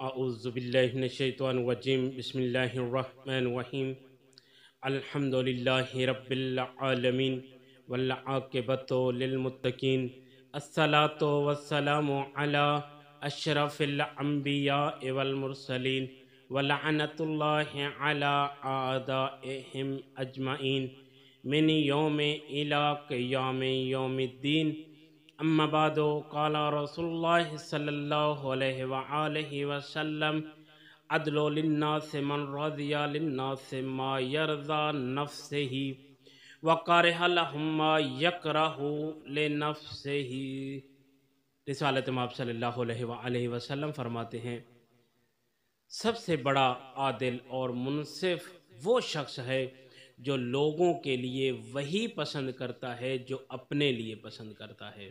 اعوذ باللہ من الشیطان الرجیم بسم اللہ الرحمن الرحیم الحمد للہ رب العالمین والعاقبۃ للمتقین الصلاۃ والسلام علی اشرف الانبیاء والمرسلین ولعنۃ اللہ علی اعدائہم اجمعین من یوم الی قیام یوم الدین اما بعد قال رسول اللہ صلی اللہ علیہ وآلہ وسلم عدل للناس من رضی للناس ما یرضى نفسہ وکرہ لهم ما یکرہ لنفسہ۔ رسالت مآب صلی اللہ علیہ وآلہ وسلم فرماتے ہیں سب سے بڑا عادل اور منصف وہ شخص ہے جو لوگوں کے لیے وہی پسند کرتا ہے جو اپنے لیے پسند کرتا ہے،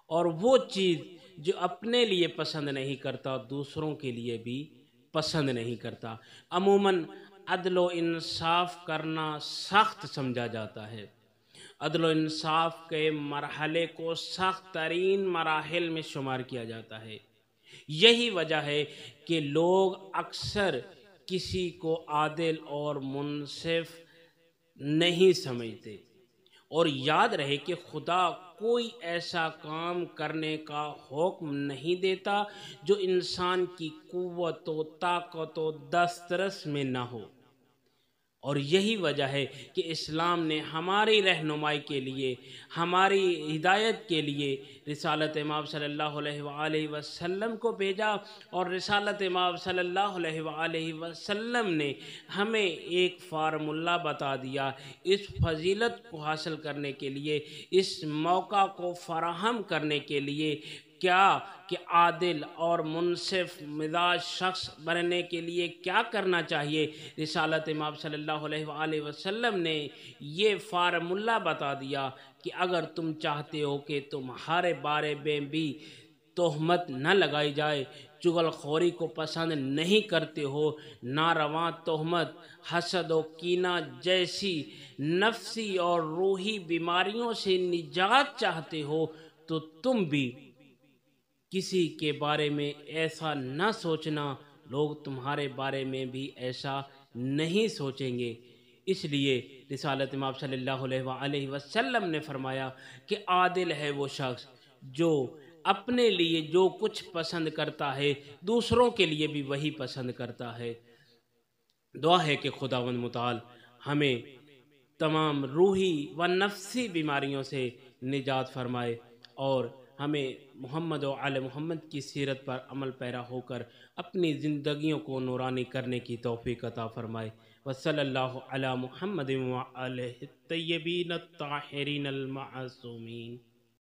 اور وہ چیز جو اپنے لیے پسند نہیں کرتا دوسروں کے لیے بھی پسند نہیں کرتا۔ عموماً عدل و انصاف کرنا سخت سمجھا جاتا ہے۔ عدل و انصاف کے مرحلے کو سخت ترین مراحل میں شمار کیا جاتا ہے۔ یہی وجہ ہے کہ لوگ اکثر کسی کو عادل اور منصف نہیں سمجھتے، اور یاد رہے کہ خدا کوئی ایسا کام کرنے کا حکم نہیں دیتا جو انسان کی قوت و طاقت و دسترس میں نہ ہو، اور یہی وجہ ہے کہ اسلام نے ہماری رہنمائی کے لیے، ہماری ہدایت کے لیے رسالت مآب صلی اللہ علیہ وآلہ وسلم کو بھیجا، اور رسالت مآب صلی اللہ علیہ وآلہ وسلم نے ہمیں ایک فارمولہ بتا دیا اس فضیلت کو حاصل کرنے کے لیے، اس موقع کو فراہم کرنے کے لیے، کیا کہ عادل اور منصف مزاج شخص بننے کے لیے کیا کرنا چاہیے۔ رسالت مآب صلی اللہ علیہ وآلہ وسلم نے یہ فارمولہ بتا دیا کہ اگر تم چاہتے ہو کہ تمہارے بارے میں بھی تہمت نہ لگائی جائے، چغل خوری کو پسند نہیں کرتے ہو، ناروا تہمت، حسد و کینہ جیسی نفسی اور روحی بیماریوں سے نجات چاہتے ہو، تو تم بھی کسی کے بارے میں ایسا نہ سوچنا، لوگ تمہارے بارے میں بھی ایسا نہیں سوچیں گے۔ اس لیے رسالت مآب صلی اللہ علیہ وآلہ وسلم نے فرمایا کہ عادل ہے وہ شخص جو اپنے لیے جو کچھ پسند کرتا ہے دوسروں کے لیے بھی وہی پسند کرتا ہے۔ دعا ہے کہ خداوند متعال ہمیں تمام روحی و نفسی بیماریوں سے نجات فرمائے، اور ہمیں محمد و آل محمد کی سیرت پر عمل پیرا ہو کر اپنی زندگیوں کو نورانی کرنے کی توفیق عطا فرمائے۔ وصلی اللہ علی محمد و آلہ الطیبین الطاہرین المعصومین۔